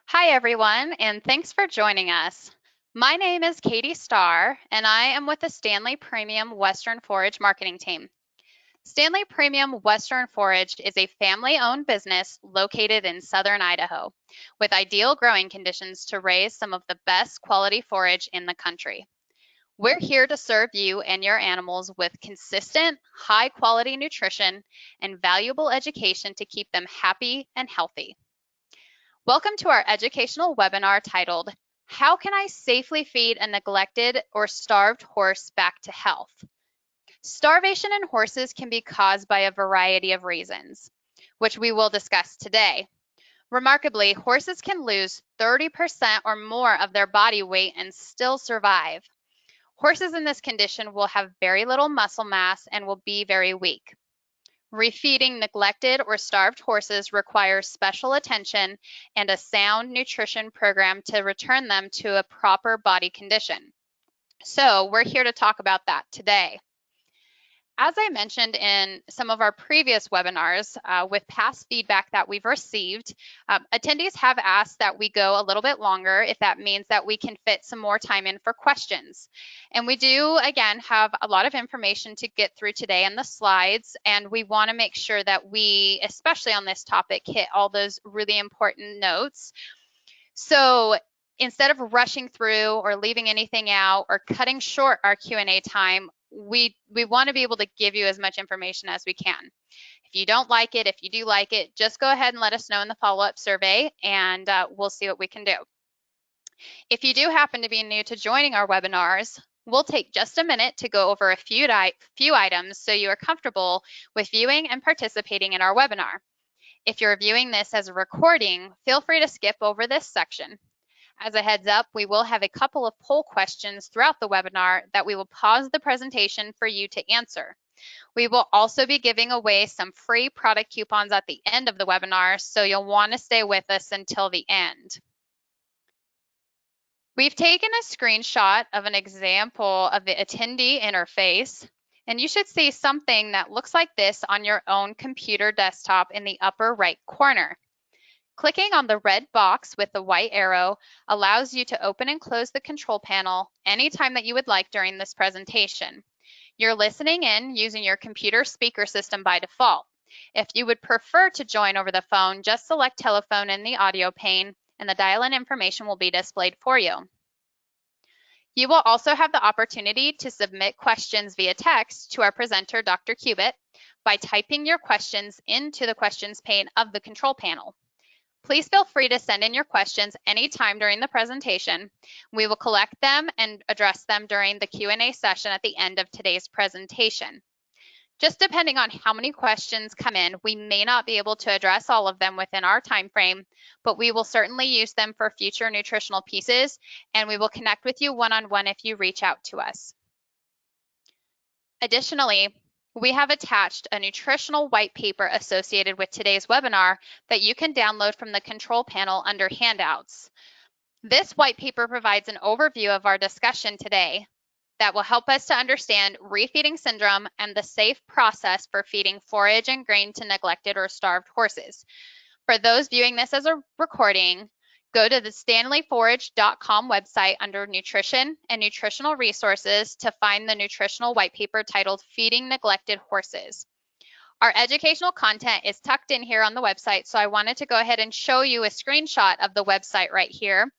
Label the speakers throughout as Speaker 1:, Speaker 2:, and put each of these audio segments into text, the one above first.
Speaker 1: Hi, everyone, and thanks for joining us. My name is Katie Starr, and I am with the Standlee Premium Western Forage marketing team. Standlee Premium Western Forage is a family-owned business located in southern Idaho, with ideal growing conditions to raise some of the best quality forage in the country. We're here to serve you and your animals with consistent, high-quality nutrition and valuable education to keep them happy and healthy. Welcome to our educational webinar titled, How Can I Safely Feed a Neglected or Starved Horse Back to Health? Starvation in horses can be caused by a variety of reasons, which we will discuss today. Remarkably, horses can lose 30% or more of their body weight and still survive. Horses in this condition will have very little muscle mass and will be very weak. Refeeding neglected or starved horses requires special attention and a sound nutrition program to return them to a proper body condition. So we're here to talk about that today. As I mentioned in some of our previous webinars, with past feedback that we've received, attendees have asked that we go a little bit longer if that means that we can fit some more time in for questions. And we do, again, have a lot of information to get through today in the slides, and we want to make sure that we, especially on this topic, hit all those really important notes. So instead of rushing through or leaving anything out or cutting short our Q&A time, we want to be able to give you as much information as we can. If you don't like it, if you do like it, just go ahead and let us know in the follow-up survey, and we'll see what we can do. If you do happen to be new to joining our webinars, we'll take just a minute to go over a few items so you are comfortable with viewing and participating in our webinar. If you're viewing this as a recording, feel free to skip over this section. As a heads up, we will have a couple of poll questions throughout the webinar that we will pause the presentation for you to answer. We will also be giving away some free product coupons at the end of the webinar, so you'll want to stay with us until the end. We've taken a screenshot of an example of the attendee interface, and you should see something that looks like this on your own computer desktop in the upper right corner. Clicking on the red box with the white arrow allows you to open and close the control panel anytime that you would like during this presentation. You're listening in using your computer speaker system by default. If you would prefer to join over the phone, just select telephone in the audio pane and the dial-in information will be displayed for you. You will also have the opportunity to submit questions via text to our presenter, Dr. Cubitt, by typing your questions into the questions pane of the control panel. Please feel free to send in your questions anytime during the presentation. We will collect them and address them during the Q&A session at the end of today's presentation. Just depending on how many questions come in, we may not be able to address all of them within our time frame, but we will certainly use them for future nutritional pieces, and we will connect with you one-on-one if you reach out to us. Additionally, we have attached a nutritional white paper associated with today's webinar that you can download from the control panel under handouts. This white paper provides an overview of our discussion today that will help us to understand refeeding syndrome and the safe process for feeding forage and grain to neglected or starved horses. For those viewing this as a recording, go to the StandleeForage.com website under Nutrition and Nutritional Resources to find the nutritional white paper titled Feeding Neglected Horses. Our educational content is tucked in here on the website, so I wanted to go ahead and show you a screenshot of the website right here,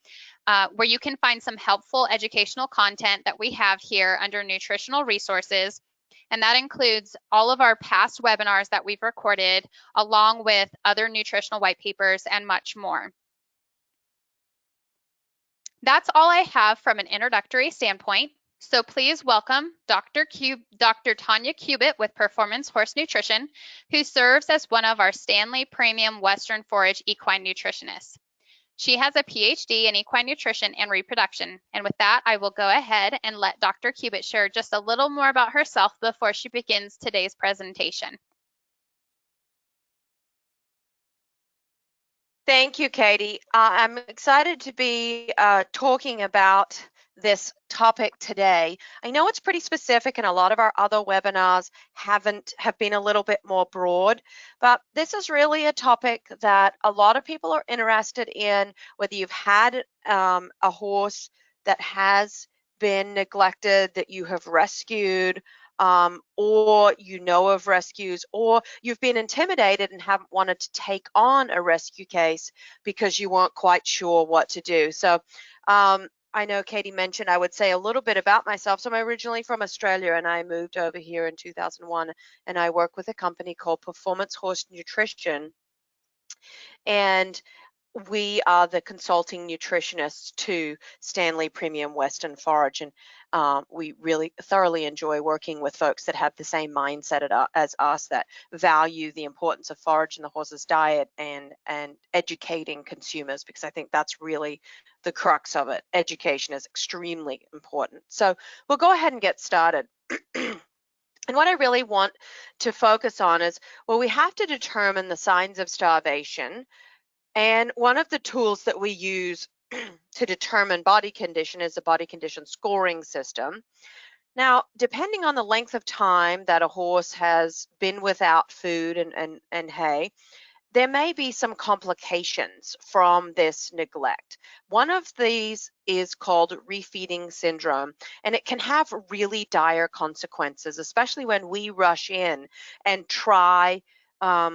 Speaker 1: where you can find some helpful educational content that we have here under Nutritional Resources. And that includes all of our past webinars that we've recorded, along with other nutritional white papers and much more. That's all I have from an introductory standpoint. So please welcome Dr. Tania Cubitt with Performance Horse Nutrition, who serves as one of our Standlee Premium Western Forage equine nutritionists. She has a PhD in equine nutrition and reproduction. And with that, I will go ahead and let Dr. Cubitt share just a little more about herself before she begins today's presentation.
Speaker 2: Thank you, Katie. I'm excited to be talking about this topic today. I know it's pretty specific, and a lot of our other webinars have been a little bit more broad, but this is really a topic that a lot of people are interested in, whether you've had a horse that has been neglected, that you have rescued, or you know of rescues, or you've been intimidated and haven't wanted to take on a rescue case because you weren't quite sure what to do. So I know Katie mentioned I would say a little bit about myself. So I'm originally from Australia, and I moved over here in 2001, and I work with a company called Performance Horse Nutrition. And we are the consulting nutritionists to Standlee Premium Western Forage, and we really thoroughly enjoy working with folks that have the same mindset as us, that value the importance of forage in the horse's diet and educating consumers, because I think that's really the crux of it. Education is extremely important. So we'll go ahead and get started. And what I really want to focus on is, well, we have to determine the signs of starvation. And one of the tools that we use to determine body condition is the body condition scoring system. Now, depending on the length of time that a horse has been without food and hay, there may be some complications from this neglect. One of these is called Refeeding Syndrome, and it can have really dire consequences, especially when we rush in and try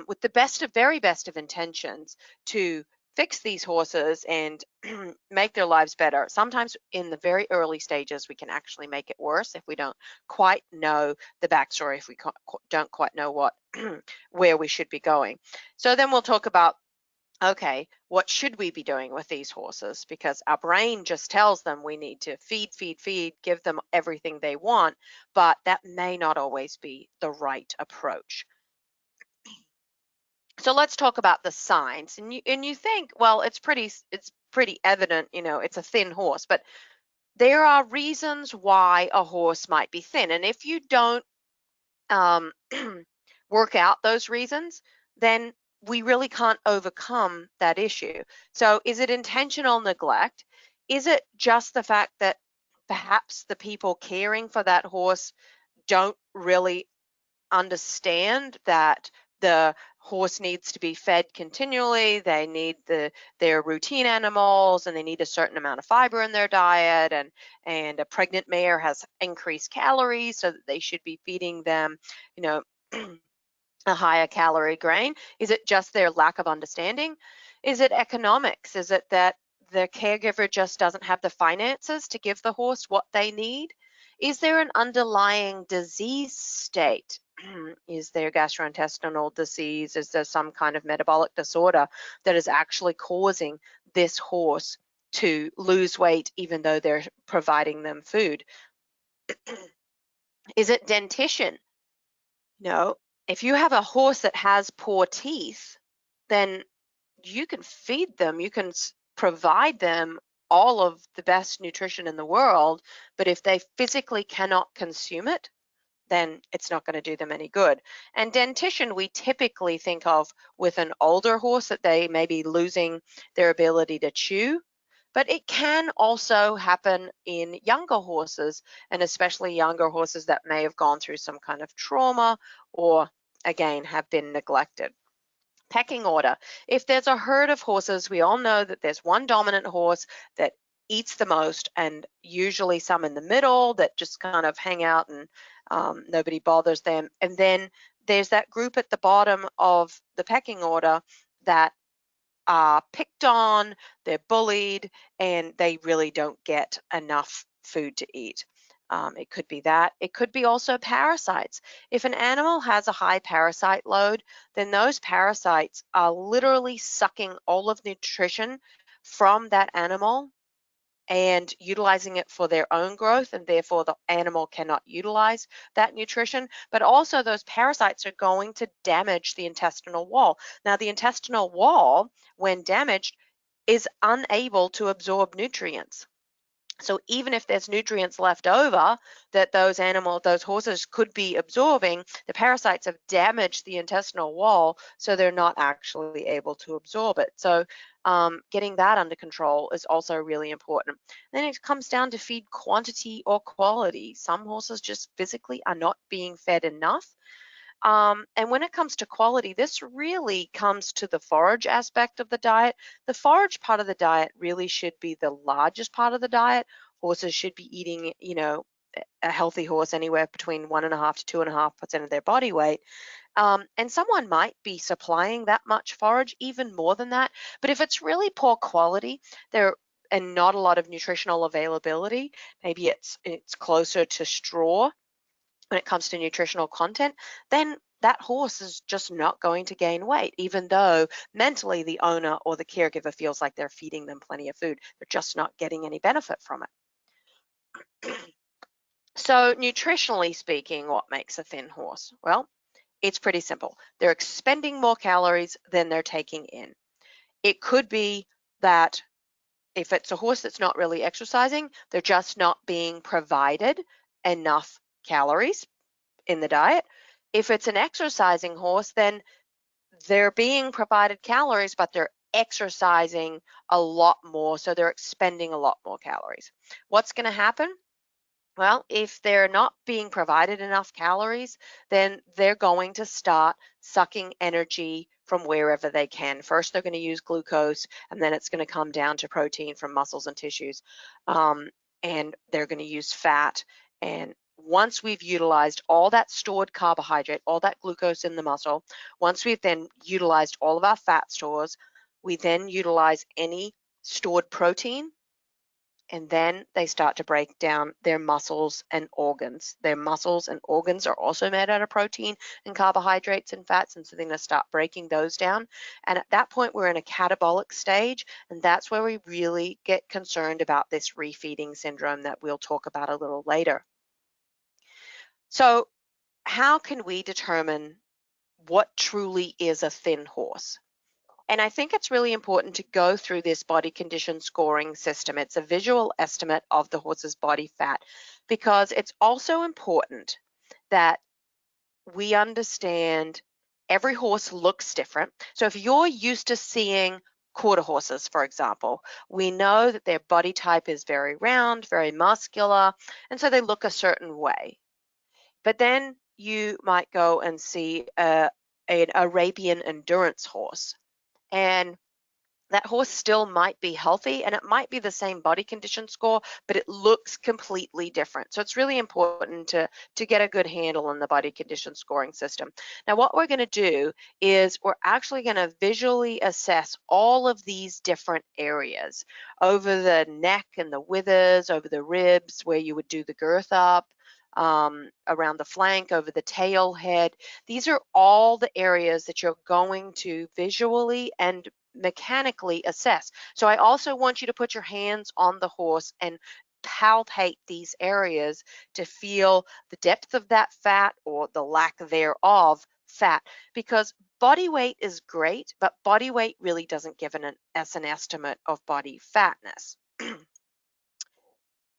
Speaker 2: with the very best of intentions to fix these horses and make their lives better. Sometimes in the very early stages, we can actually make it worse if we don't quite know the backstory, if we don't quite know what where we should be going. So then we'll talk about, okay, what should we be doing with these horses? Because our brain just tells them we need to feed, feed, feed, give them everything they want, but that may not always be the right approach. So let's talk about the signs. And you think, well, it's pretty evident, it's a thin horse, but there are reasons why a horse might be thin. And if you don't work out those reasons, then we really can't overcome that issue. So is it intentional neglect? Is it just the fact that perhaps the people caring for that horse don't really understand that the horse needs to be fed continually, they need their routine animals, and they need a certain amount of fiber in their diet, and a pregnant mare has increased calories, so that they should be feeding them, a higher calorie grain? Is it just their lack of understanding? Is it economics? Is it that the caregiver just doesn't have the finances to give the horse what they need? Is there an underlying disease state? Is there gastrointestinal disease? Is there some kind of metabolic disorder that is actually causing this horse to lose weight even though they're providing them food? Is it dentition? No. If you have a horse that has poor teeth, then you can feed them, you can provide them all of the best nutrition in the world, but if they physically cannot consume it, then it's not going to do them any good. And dentition, we typically think of with an older horse, that they may be losing their ability to chew, but it can also happen in younger horses, and especially younger horses that may have gone through some kind of trauma or, again, have been neglected. Pecking order. If there's a herd of horses, we all know that there's one dominant horse that eats the most, and usually some in the middle that just kind of hang out and nobody bothers them. And then there's that group at the bottom of the pecking order that are picked on, they're bullied, and they really don't get enough food to eat. It could be that. It could be also parasites. If an animal has a high parasite load, then those parasites are literally sucking all of the nutrition from that animal and utilizing it for their own growth, and therefore the animal cannot utilize that nutrition. But also those parasites are going to damage the intestinal wall. Now, the intestinal wall, when damaged, is unable to absorb nutrients. So even if there's nutrients left over that those horses could be absorbing, the parasites have damaged the intestinal wall, so they're not actually able to absorb it. So getting that under control is also really important. Then it comes down to feed quantity or quality. Some horses just physically are not being fed enough. And when it comes to quality, this really comes to the forage aspect of the diet. The forage part of the diet really should be the largest part of the diet. Horses should be eating, a healthy horse anywhere between 1.5 to 2.5% of their body weight. And someone might be supplying that much forage, even more than that. But if it's really poor quality, and not a lot of nutritional availability, maybe it's closer to straw when it comes to nutritional content, then that horse is just not going to gain weight, even though mentally the owner or the caregiver feels like they're feeding them plenty of food. They're just not getting any benefit from it. So nutritionally speaking, what makes a thin horse? Well, it's pretty simple. They're expending more calories than they're taking in. It could be that if it's a horse that's not really exercising, they're just not being provided enough calories in the diet. If it's an exercising horse, then they're being provided calories, but they're exercising a lot more, so they're expending a lot more calories. What's going to happen? Well, if they're not being provided enough calories, then they're going to start sucking energy from wherever they can. First, they're going to use glucose, and then it's going to come down to protein from muscles and tissues. And they're going to use fat. And once we've utilized all that stored carbohydrate, all that glucose in the muscle, once we've then utilized all of our fat stores, we then utilize any stored protein, and then they start to break down their muscles and organs. Their muscles and organs are also made out of protein and carbohydrates and fats, and so they're going to start breaking those down. And at that point, we're in a catabolic stage, and that's where we really get concerned about this refeeding syndrome that we'll talk about a little later. So how can we determine what truly is a thin horse? And I think it's really important to go through this body condition scoring system. It's a visual estimate of the horse's body fat, because it's also important that we understand every horse looks different. So if you're used to seeing quarter horses, for example, we know that their body type is very round, very muscular, and so they look a certain way. But then you might go and see an Arabian endurance horse, and that horse still might be healthy, and it might be the same body condition score, but it looks completely different. So it's really important to get a good handle on the body condition scoring system. Now, what we're going to do is we're actually going to visually assess all of these different areas over the neck and the withers, over the ribs where you would do the girth up, around the flank, over the tail head. These are all the areas that you're going to visually and mechanically assess. So I also want you to put your hands on the horse and palpate these areas to feel the depth of that fat or the lack thereof fat, because body weight is great, but body weight really doesn't give us an estimate of body fatness.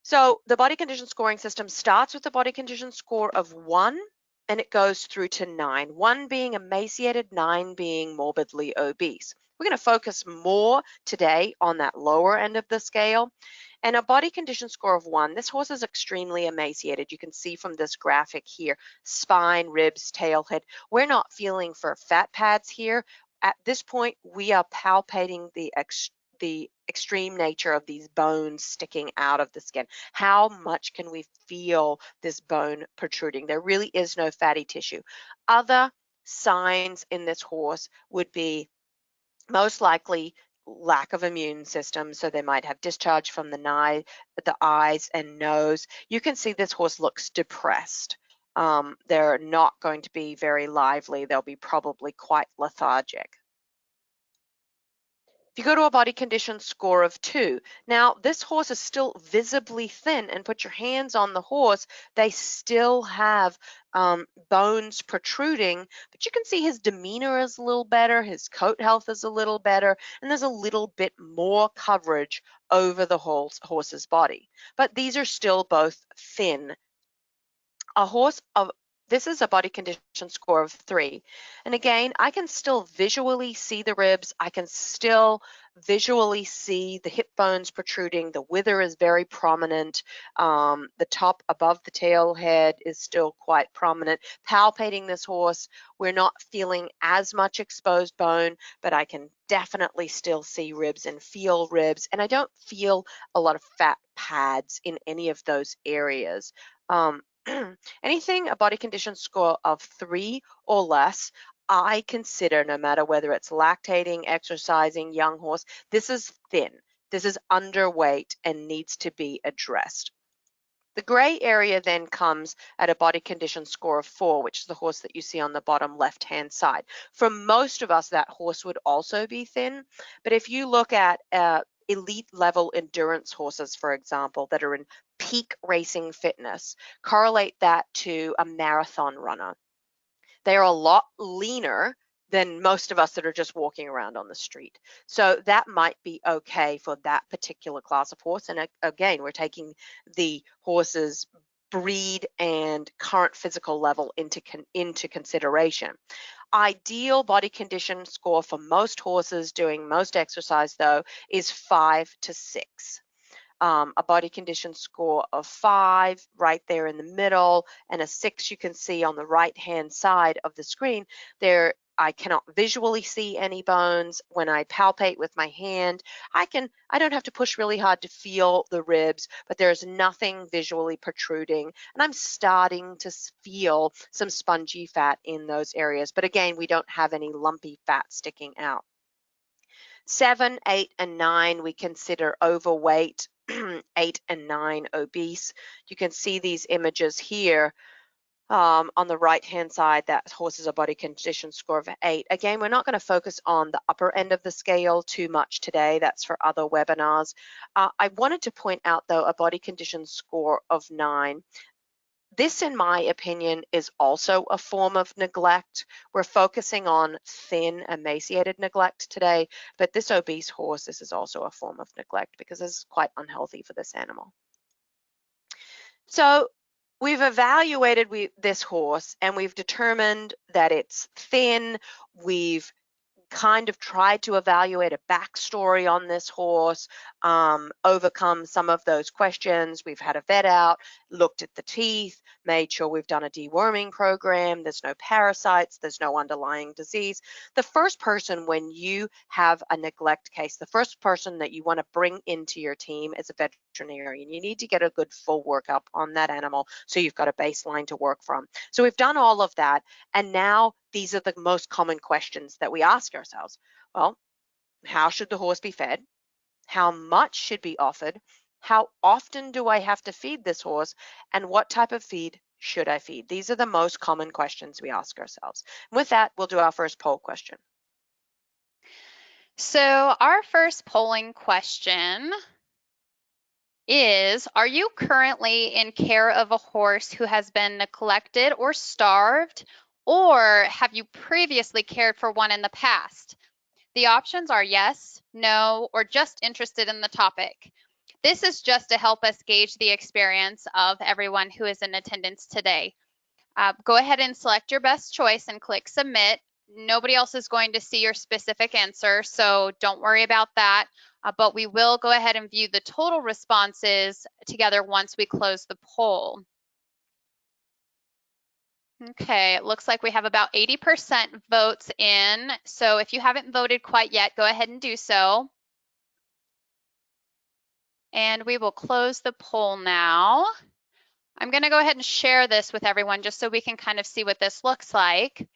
Speaker 2: So the body condition scoring system starts with the body condition score of 1, and it goes through to 9, 1 being emaciated, 9 being morbidly obese. We're going to focus more today on that lower end of the scale. And a body condition score of 1, this horse is extremely emaciated. You can see from this graphic here, spine, ribs, tail, head. We're not feeling for fat pads here. At this point, we are palpating the extreme nature of these bones sticking out of the skin. How much can we feel this bone protruding? There really is no fatty tissue. Other signs in this horse would be most likely lack of immune system, so they might have discharge from the eyes and nose. You can see this horse looks depressed. They're not going to be very lively. They'll be probably quite lethargic. If you go to a body condition score of 2, now this horse is still visibly thin, and put your hands on the horse, they still have bones protruding, but you can see his demeanor is a little better, his coat health is a little better, and there's a little bit more coverage over the horse's body. But these are still both thin. A horse of This is a body condition score of 3. And again, I can still visually see the ribs. I can still visually see the hip bones protruding. The wither is very prominent. The top above the tail head is still quite prominent. Palpating this horse, we're not feeling as much exposed bone, but I can definitely still see ribs and feel ribs. And I don't feel a lot of fat pads in any of those areas. Anything a body condition score of 3 or less, I consider, no matter whether it's lactating, exercising, young horse, this is thin, this is underweight and needs to be addressed. The gray area then comes at a body condition score of 4, which is the horse that you see on the bottom left-hand side. For most of us, that horse would also be thin, but if you look at elite level endurance horses, for example, that are in peak racing fitness, correlate that to a marathon runner. They are a lot leaner than most of us that are just walking around on the street. So that might be okay for that particular class of horse. And again, we're taking the horse's breed and current physical level into consideration. Ideal body condition score for most horses doing most exercise, though, is 5 to 6. A body condition score of 5 right there in the middle, and a 6 you can see on the right hand side of the screen. There, I cannot visually see any bones. When I palpate with my hand, I don't have to push really hard to feel the ribs, but there's nothing visually protruding, and I'm starting to feel some spongy fat in those areas. But again, we don't have any lumpy fat sticking out. 7, 8, and 9 we consider overweight. 8 and 9 obese. You can see these images here on the right hand side. That horse is a body condition score of 8. Again, we're not going to focus on the upper end of the scale too much today. That's for other webinars. I wanted to point out, though, a body condition score of 9. This, in my opinion, is also a form of neglect. We're focusing on thin, emaciated neglect today, but this obese horse, this is also a form of neglect because it's quite unhealthy for this animal. So we've evaluated this horse and we've determined that it's thin. We've kind of tried to evaluate a backstory on this horse, overcome some of those questions. We've had a vet out, looked at the teeth, made sure we've done a deworming program. There's no parasites, there's no underlying disease. The first person, when you have a neglect case, the first person that you want to bring into your team is a veterinarian. You need to get a good full workup on that animal so you've got a baseline to work from. So we've done all of that, and now these are the most common questions that we ask ourselves. Well, how should the horse be fed? How much should be offered? How often do I have to feed this horse? And what type of feed should I feed? These are the most common questions we ask ourselves. And with that, we'll do our first poll question.
Speaker 1: So our first polling question is, are you currently in care of a horse who has been neglected or starved, or have you previously cared for one in the past? The options are yes, no, or just interested in the topic. This is just to help us gauge the experience of everyone who is in attendance today. Go ahead and select your best choice and click submit. Nobody else is going to see your specific answer, so don't worry about that. But we will go ahead and view the total responses together once we close the poll. Okay, it looks like we have about 80% votes in. So if you haven't voted quite yet, go ahead and do so. And we will close the poll now. I'm going to go ahead and share this with everyone just so we can kind of see what this looks like.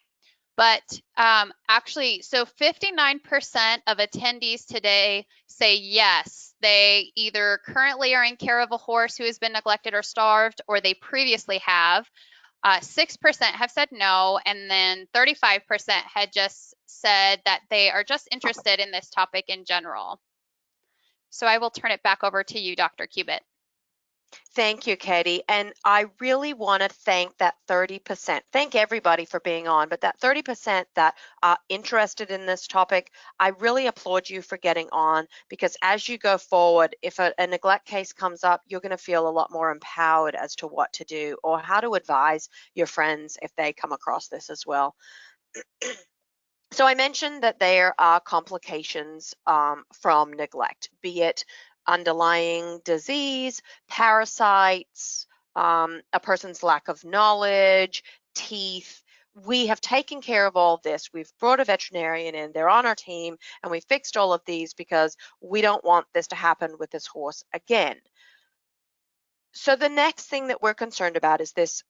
Speaker 1: But actually, so 59% of attendees today say yes. They either currently are in care of a horse who has been neglected or starved, or they previously have. 6% have said no, and then 35% had just said that they are just interested in this topic in general. So I will turn it back over to you, Dr. Cubitt.
Speaker 2: Thank you, Katie. And I really want to thank that 30%. Thank everybody for being on, but that 30% that are interested in this topic, I really applaud you for getting on, because as you go forward, if a neglect case comes up, you're going to feel a lot more empowered as to what to do or how to advise your friends if they come across this as well. So I mentioned that there are complications from neglect, be it underlying disease, parasites, a person's lack of knowledge, teeth. We have taken care of all this. We've brought a veterinarian in, they're on our team, and we fixed all of these because we don't want this to happen with this horse again. So the next thing that we're concerned about is this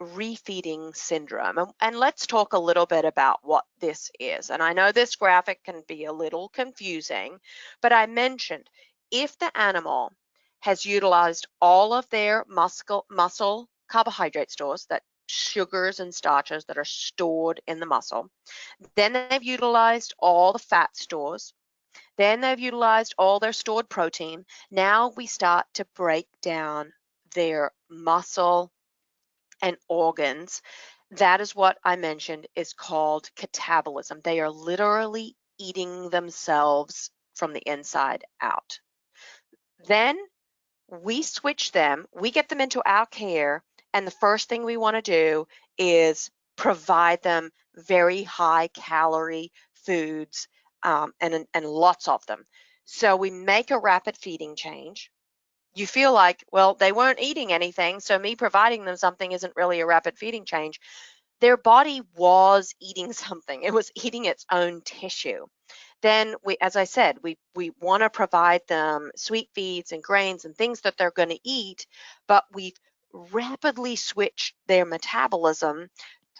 Speaker 2: refeeding syndrome. And let's talk a little bit about what this is. And I know this graphic can be a little confusing, but I mentioned if the animal has utilized all of their muscle carbohydrate stores, that sugars and starches that are stored in the muscle, then they've utilized all the fat stores, then they've utilized all their stored protein. Now we start to break down their muscle and organs. That is what I mentioned is called catabolism. They are literally eating themselves from the inside out. Then we switch them, we get them into our care, and the first thing we want to do is provide them very high calorie foods, and lots of them. So we make a rapid feeding change. You feel like, well, they weren't eating anything, so me providing them something isn't really a rapid feeding change. Their body was eating something. It was eating its own tissue. Then as I said, we want to provide them sweet feeds and grains and things that they're going to eat, but we've rapidly switched their metabolism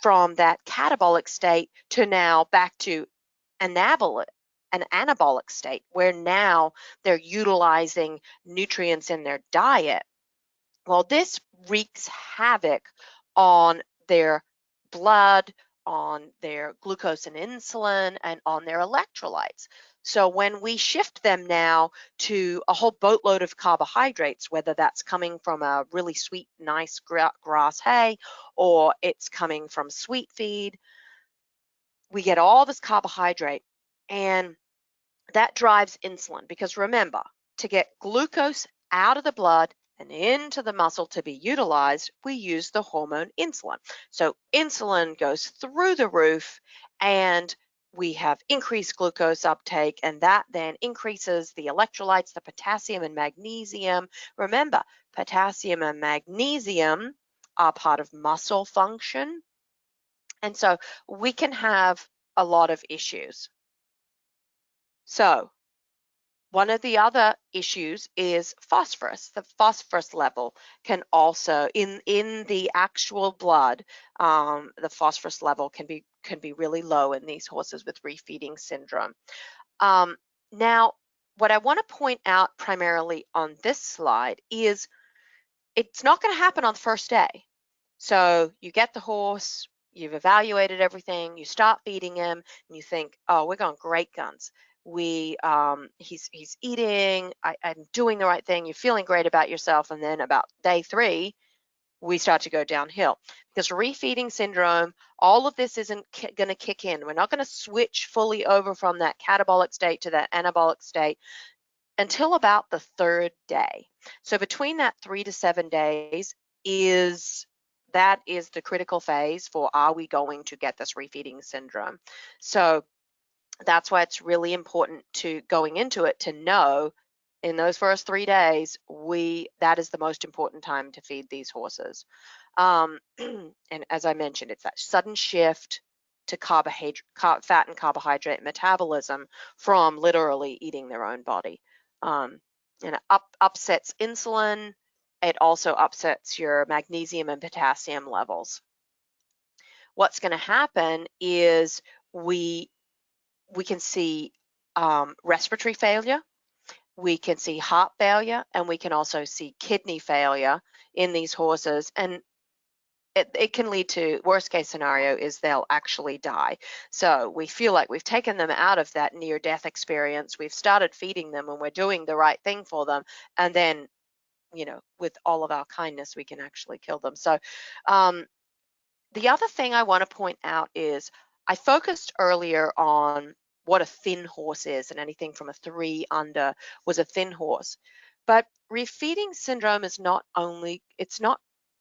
Speaker 2: from that catabolic state to now back to anabolic an anabolic state, where now they're utilizing nutrients in their diet. Well, this wreaks havoc on their blood, on their glucose and insulin, and on their electrolytes. So when we shift them now to a whole boatload of carbohydrates, whether that's coming from a really sweet, nice grass hay, or it's coming from sweet feed, we get all this carbohydrate, and that drives insulin, because remember, to get glucose out of the blood and into the muscle to be utilized, we use the hormone insulin. So insulin goes through the roof, and we have increased glucose uptake, and that then increases the electrolytes, the potassium and magnesium. Remember, potassium and magnesium are part of muscle function, and so we can have a lot of issues. So one of the other issues is phosphorus. The phosphorus level can also, in the actual blood, the phosphorus level can be really low in these horses with refeeding syndrome. Now, what I want to point out primarily on this slide is it's not going to happen on the first day. So you get the horse, you've evaluated everything, you start feeding him, and you think, oh, we're going great guns. He's eating, I'm doing the right thing, you're feeling great about yourself, and then about day 3, we start to go downhill. Because refeeding syndrome, all of this isn't going to kick in. We're not going to switch fully over from that catabolic state to that anabolic state until about the 3rd day. So between that 3 to 7 days is the critical phase for, are we going to get this refeeding syndrome? So that's why it's really important to going into it to know in those first 3 days, that is the most important time to feed these horses. And as I mentioned, it's that sudden shift to fat and carbohydrate metabolism from literally eating their own body. And it upsets insulin. It also upsets your magnesium and potassium levels. What's going to happen is we can see respiratory failure, we can see heart failure, and we can also see kidney failure in these horses. And it can lead to, worst case scenario is they'll actually die. So we feel like we've taken them out of that near death experience. We've started feeding them and we're doing the right thing for them. And then with all of our kindness, we can actually kill them. So the other thing I want to point out is I focused earlier on what a thin horse is, and anything from a 3 under was a thin horse. But refeeding syndrome is it's not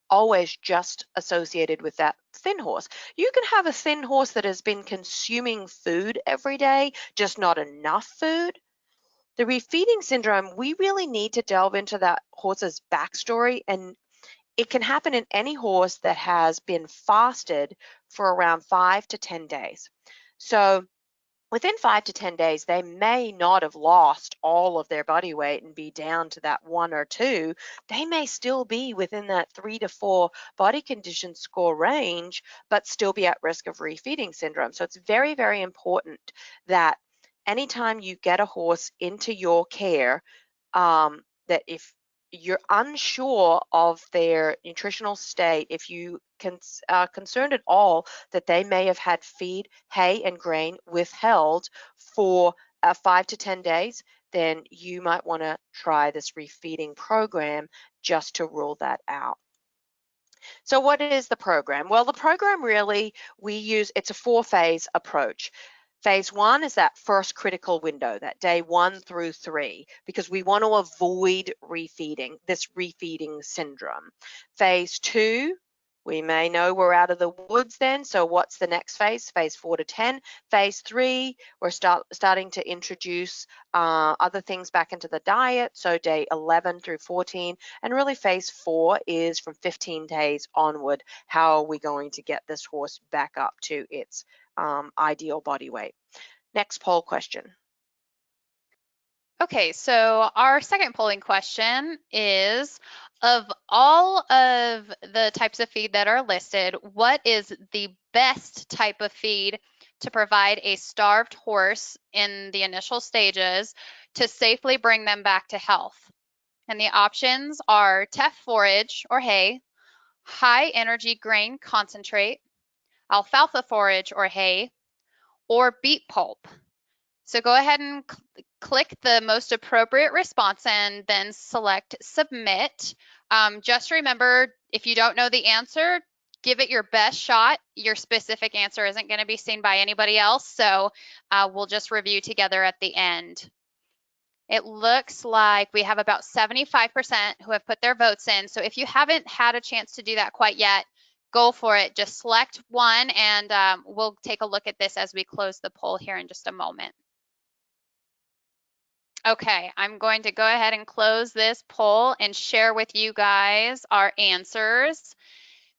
Speaker 2: always just associated with that thin horse. You can have a thin horse that has been consuming food every day, just not enough food. The refeeding syndrome, we really need to delve into that horse's backstory, and it can happen in any horse that has been fasted for around 5 to 10 days. So within 5 to 10 days, they may not have lost all of their body weight and be down to that 1 or 2. They may still be within that 3 to 4 body condition score range, but still be at risk of refeeding syndrome. So it's very, very important that anytime you get a horse into your care, that if you're unsure of their nutritional state, if you are concerned at all that they may have had feed, hay, and grain withheld for 5 to 10 days, then you might want to try this refeeding program just to rule that out. So what is the program? Well, the program really, it's a 4-phase approach. Phase 1 is that first critical window, that day 1 through 3, because we want to avoid this refeeding syndrome. Phase 2, we may know we're out of the woods then, so what's the next phase? Phase 4 to 10. Phase 3, we're starting to introduce other things back into the diet, so day 11 through 14. And really phase 4 is from 15 days onward. How are we going to get this horse back up to its ideal body weight? Next poll question.
Speaker 1: Okay, so our second polling question is, of all of the types of feed that are listed, what is the best type of feed to provide a starved horse in the initial stages to safely bring them back to health? And the options are teff forage or hay, high energy grain concentrate, alfalfa forage or hay, or beet pulp. So go ahead and click the most appropriate response and then select submit. Just remember, if you don't know the answer, give it your best shot. Your specific answer isn't going to be seen by anybody else, so we'll just review together at the end. It looks like we have about 75% who have put their votes in. So if you haven't had a chance to do that quite yet, go for it. Just select one, and we'll take a look at this as we close the poll here in just a moment. Okay, I'm going to go ahead and close this poll and share with you guys our answers.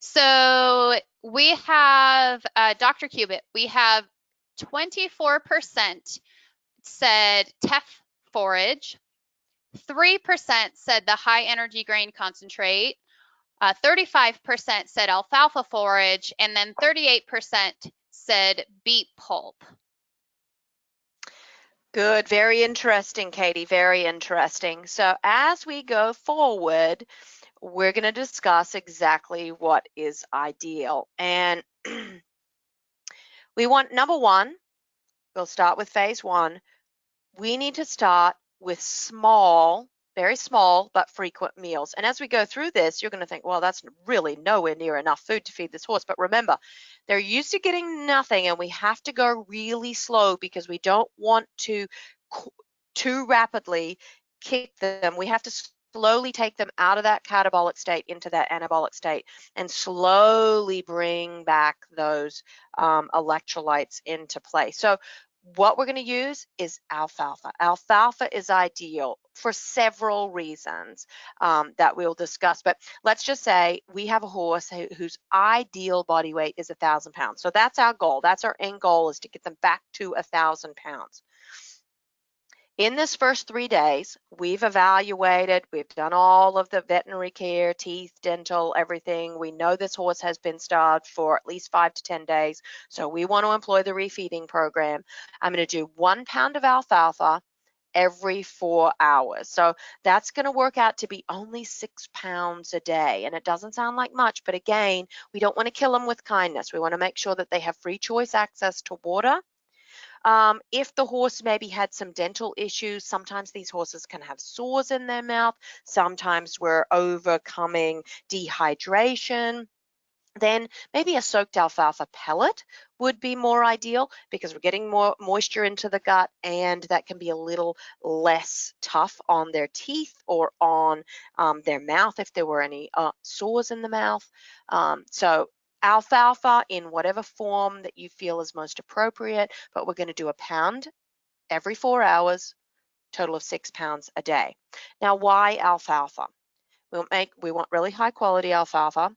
Speaker 1: So we have Dr. Cubitt, we have 24% said teff forage, 3% said the high energy grain concentrate, 35% said alfalfa forage, and then 38% said beet pulp.
Speaker 2: Good, very interesting, Katie, very interesting. So as we go forward, we're going to discuss exactly what is ideal. And we want, number 1, we'll start with phase 1. We need to start with small, very small, but frequent meals. And as we go through this, you're going to think, well, that's really nowhere near enough food to feed this horse. But remember, they're used to getting nothing, and we have to go really slow because we don't want to too rapidly kick them. We have to slowly take them out of that catabolic state into that anabolic state and slowly bring back those electrolytes into play. So what we're going to use is alfalfa. Alfalfa is ideal for several reasons that we'll discuss. But let's just say we have a horse whose ideal body weight is 1,000 pounds. So that's our goal. That's our end goal, is to get them back to 1,000 pounds. In this first 3 days, we've evaluated, we've done all of the veterinary care, teeth, dental, everything. We know this horse has been starved for at least 5 to 10 days, so we want to employ the refeeding program. I'm going to do 1 pound of alfalfa every 4 hours. So that's going to work out to be only 6 pounds a day. And it doesn't sound like much, but again, we don't want to kill them with kindness. We want to make sure that they have free choice access to water. If the horse maybe had some dental issues, sometimes these horses can have sores in their mouth. Sometimes we're overcoming dehydration. Then maybe a soaked alfalfa pellet would be more ideal because we're getting more moisture into the gut, and that can be a little less tough on their teeth or on their mouth if there were any sores in the mouth. So alfalfa in whatever form that you feel is most appropriate, but we're going to do a pound every 4 hours, total of 6 pounds a day. Now, why alfalfa? We want really high quality alfalfa.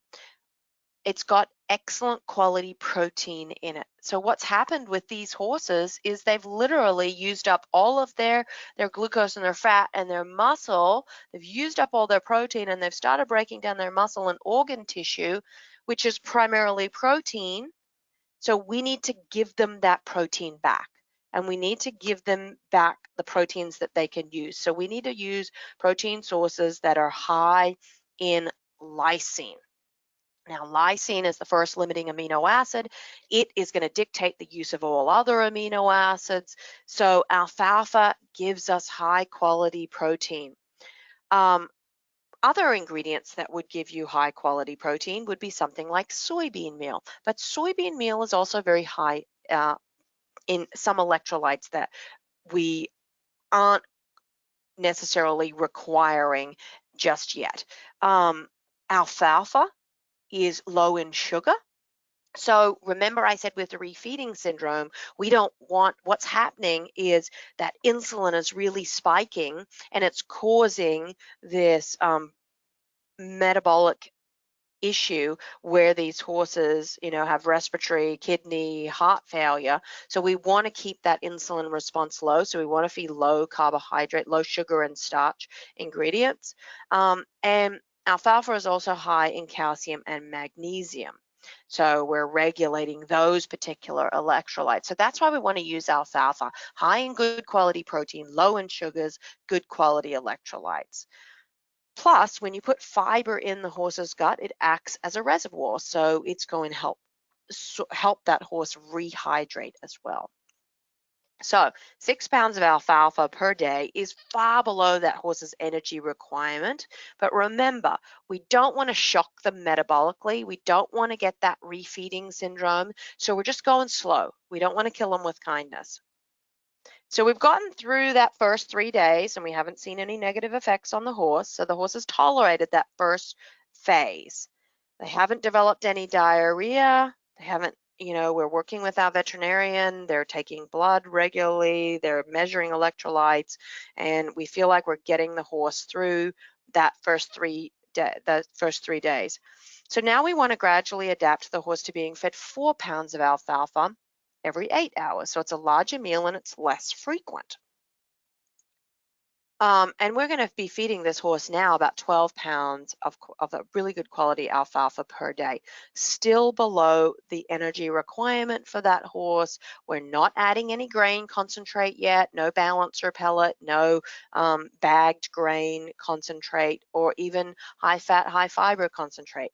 Speaker 2: It's got excellent quality protein in it. So what's happened with these horses is they've literally used up all of their glucose and their fat and their muscle. They've used up all their protein, and they've started breaking down their muscle and organ tissue, which is primarily protein. So we need to give them that protein back, and we need to give them back the proteins that they can use. So we need to use protein sources that are high in lysine. Now, lysine is the first limiting amino acid. It is going to dictate the use of all other amino acids. So alfalfa gives us high quality protein. Other ingredients that would give you high quality protein would be something like soybean meal. But soybean meal is also very high in some electrolytes that we aren't necessarily requiring just yet. Alfalfa is low in sugar. So remember I said with the refeeding syndrome, we don't want, what's happening is that insulin is really spiking, and it's causing this metabolic issue where these horses, have respiratory, kidney, heart failure. So we want to keep that insulin response low. So we want to feed low carbohydrate, low sugar and starch ingredients. And alfalfa is also high in calcium and magnesium. So we're regulating those particular electrolytes. So that's why we want to use alfalfa, high in good quality protein, low in sugars, good quality electrolytes. Plus, when you put fiber in the horse's gut, it acts as a reservoir, so it's going to help that horse rehydrate as well. So 6 pounds of alfalfa per day is far below that horse's energy requirement. But remember, we don't want to shock them metabolically. We don't want to get that refeeding syndrome. So we're just going slow. We don't want to kill them with kindness. So we've gotten through that first 3 days, and we haven't seen any negative effects on the horse. So the horse has tolerated that first phase. They haven't developed any diarrhea. They haven't, we're working with our veterinarian. They're taking blood regularly. They're measuring electrolytes, and we feel like we're getting the horse through that first 3 days. So now we want to gradually adapt the horse to being fed 4 pounds of alfalfa every 8 hours. So it's a larger meal and it's less frequent. And we're going to be feeding this horse now about 12 pounds of a really good quality alfalfa per day, still below the energy requirement for that horse. We're not adding any grain concentrate yet, no balancer pellet, no bagged grain concentrate, or even high fat, high fiber concentrate.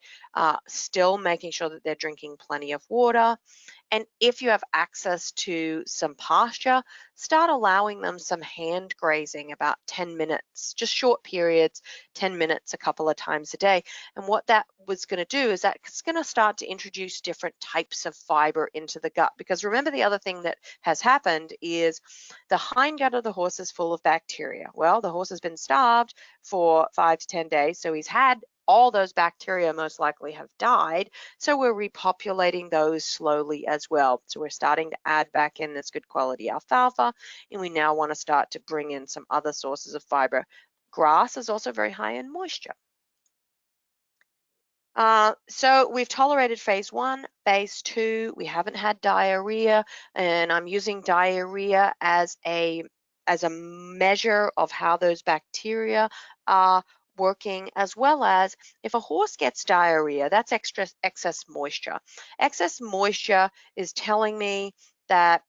Speaker 2: Still making sure that they're drinking plenty of water. And if you have access to some pasture, start allowing them some hand grazing about 10 minutes, just short periods, 10 minutes a couple of times a day. And what that was going to do is that it's going to start to introduce different types of fiber into the gut. Because remember, the other thing that has happened is the hindgut of the horse is full of bacteria. Well, the horse has been starved for 5 to 10 days, so he's had all those bacteria most likely have died. So we're repopulating those slowly as well. So we're starting to add back in this good quality alfalfa, and we now want to start to bring in some other sources of fiber. Grass is also very high in moisture. So we've tolerated phase 1, phase 2, we haven't had diarrhea, and I'm using diarrhea as a measure of how those bacteria are working, as well as if a horse gets diarrhea, that's excess moisture. Excess moisture is telling me that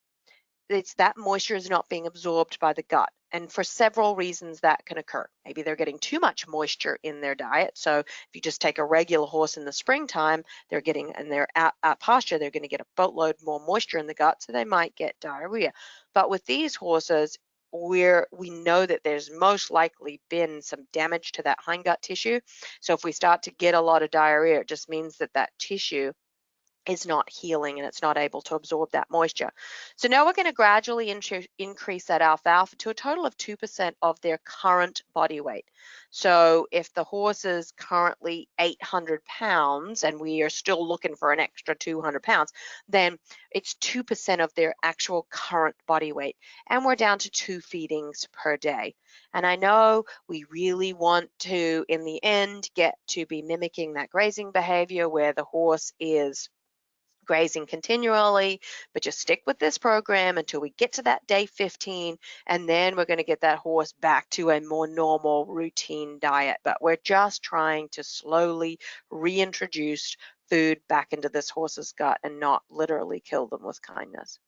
Speaker 2: that moisture is not being absorbed by the gut. And for several reasons that can occur. Maybe they're getting too much moisture in their diet. So if you just take a regular horse in the springtime, they're getting, and they're at pasture, they're going to get a boatload more moisture in the gut, so they might get diarrhea. But with these horses, we know that there's most likely been some damage to that hindgut tissue. So if we start to get a lot of diarrhea, it just means that that tissue is not healing and it's not able to absorb that moisture. So now we're going to gradually increase that alfalfa to a total of 2% of their current body weight. So if the horse is currently 800 pounds and we are still looking for an extra 200 pounds, then it's 2% of their actual current body weight. And we're down to 2 feedings per day. And I know we really want to, in the end, get to be mimicking that grazing behavior where the horse is grazing continually, but just stick with this program until we get to that day 15, and then we're going to get that horse back to a more normal routine diet. But we're just trying to slowly reintroduce food back into this horse's gut and not literally kill them with kindness.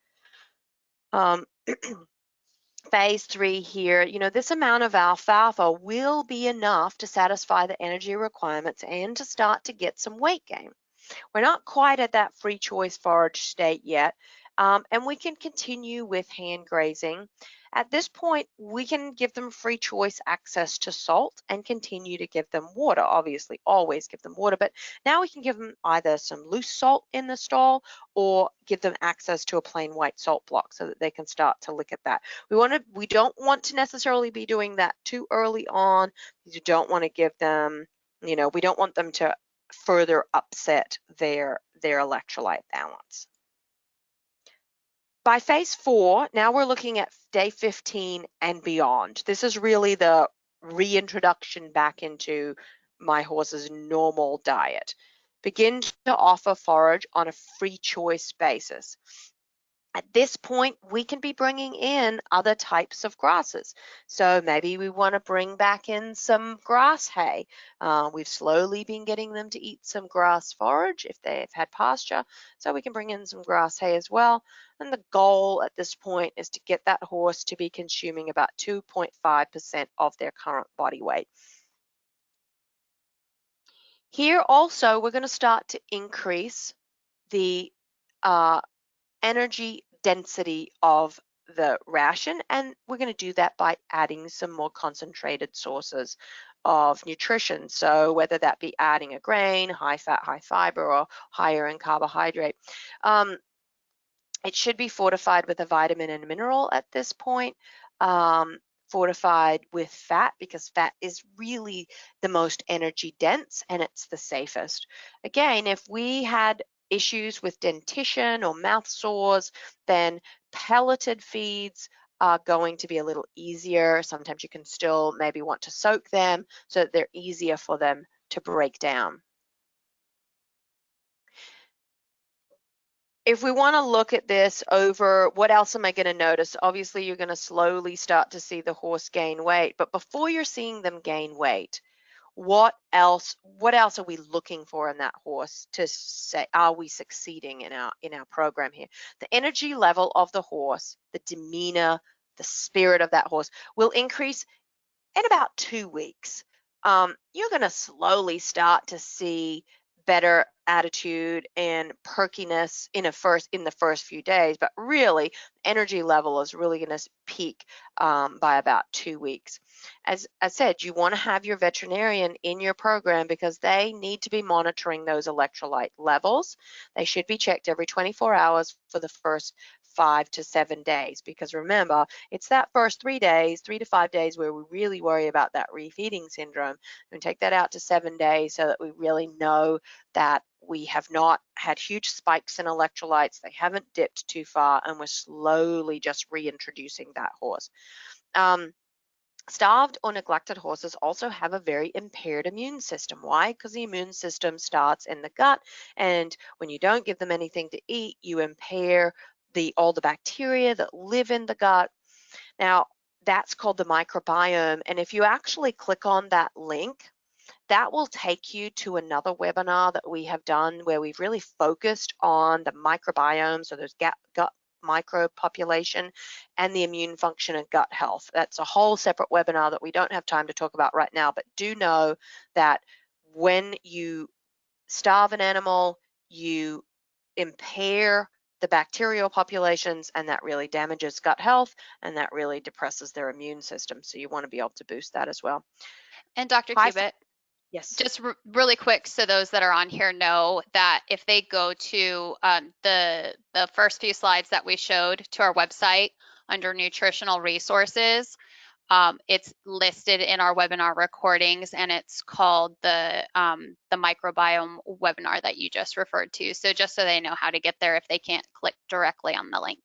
Speaker 2: Phase 3 here, this amount of alfalfa will be enough to satisfy the energy requirements and to start to get some weight gain. We're not quite at that free choice forage state yet, and we can continue with hand grazing. At this point, we can give them free choice access to salt and continue to give them water. Obviously, always give them water, but now we can give them either some loose salt in the stall or give them access to a plain white salt block so that they can start to lick at that. We don't want to necessarily be doing that too early on. You don't want to give them, we don't want them to further upset their electrolyte balance. By phase 4, now we're looking at day 15 and beyond. This is really the reintroduction back into my horse's normal diet. Begin to offer forage on a free choice basis. At this point, we can be bringing in other types of grasses. So maybe we want to bring back in some grass hay. We've slowly been getting them to eat some grass forage if they've had pasture, so we can bring in some grass hay as well. And the goal at this point is to get that horse to be consuming about 2.5% of their current body weight. Here also, we're going to start to increase the energy density of the ration, and we're going to do that by adding some more concentrated sources of nutrition. So whether that be adding a grain, high fat, high fiber, or higher in carbohydrate. It should be fortified with a vitamin and mineral at this point. Fortified with fat, because fat is really the most energy dense and it's the safest. Again, if we had issues with dentition or mouth sores, then pelleted feeds are going to be a little easier. Sometimes you can still maybe want to soak them so that they're easier for them to break down. If we want to look at this over, what else am I going to notice? Obviously, you're going to slowly start to see the horse gain weight, but before you're seeing them gain weight, what else are we looking for in that horse to say, are we succeeding in our program here? The energy level of the horse, the demeanor, the spirit of that horse will increase in about 2 weeks. You're going to slowly start to see better attitude and perkiness in the first few days, but really energy level is really going to peak by about 2 weeks. As I said, you want to have your veterinarian in your program because they need to be monitoring those electrolyte levels. They should be checked every 24 hours for the first 5 to 7 days, because remember, it's that first 3 to 5 days where we really worry about that refeeding syndrome, and take that out to 7 days so that we really know that we have not had huge spikes in electrolytes, they haven't dipped too far, and we're slowly just reintroducing that horse. Starved or neglected horses also have a very impaired immune system. Why? Because the immune system starts in the gut, and when you don't give them anything to eat, you impair all the bacteria that live in the gut. Now, that's called the microbiome, and if you actually click on that link, that will take you to another webinar that we have done where we've really focused on the microbiome, so those gut microbe population, and the immune function and gut health. That's a whole separate webinar that we don't have time to talk about right now, but do know that when you starve an animal, you impair the bacterial populations, and that really damages gut health, and that really depresses their immune system. So you want to be able to boost that as well.
Speaker 1: And Dr.
Speaker 2: High,
Speaker 1: Cubitt,
Speaker 2: yes.
Speaker 1: just really quick, so those that are on here know that if they go to the first few slides that we showed to our website under nutritional resources, it's listed in our webinar recordings, and it's called the microbiome webinar that you just referred to. So just so they know how to get there if they can't click directly on the link.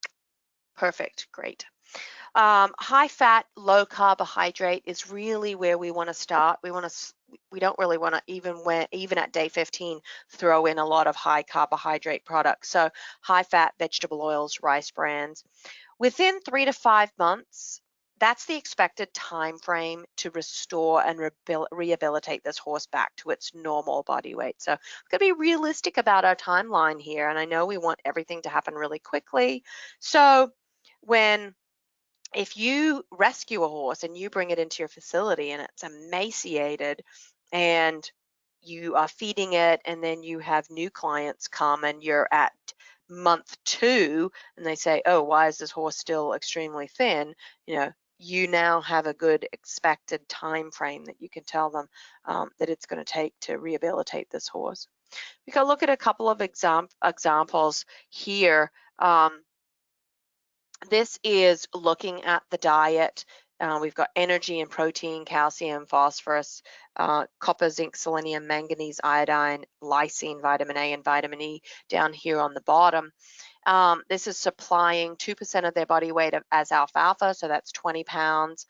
Speaker 2: Perfect, great. High fat, low carbohydrate is really where we want to start. We don't really want to even at day 15 throw in a lot of high carbohydrate products. So high fat vegetable oils, rice brands. Within 3 to 5 months, that's the expected time frame to restore and rehabilitate this horse back to its normal body weight. So we've got to be realistic about our timeline here. And I know we want everything to happen really quickly. So if you rescue a horse and you bring it into your facility and it's emaciated and you are feeding it, and then you have new clients come and you're at month 2 and they say, oh, why is this horse still extremely thin? You now have a good expected time frame that you can tell them that it's going to take to rehabilitate this horse. We can look at a couple of examples here. This is looking at the diet. We've got energy and protein, calcium, phosphorus, copper, zinc, selenium, manganese, iodine, lysine, vitamin A, and vitamin E down here on the bottom. This is supplying 2% of their body weight as alfalfa, so that's 20 pounds.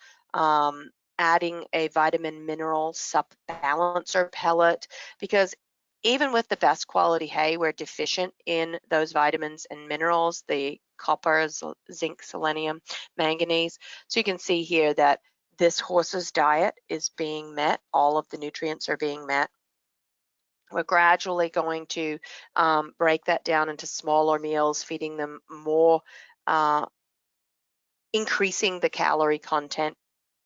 Speaker 2: Adding a vitamin mineral sup balancer pellet, because even with the best quality hay, we're deficient in those vitamins and minerals, the copper, zinc, selenium, manganese. So you can see here that this horse's diet is being met. All of the nutrients are being met. We're gradually going to break that down into smaller meals, feeding them more, increasing the calorie content.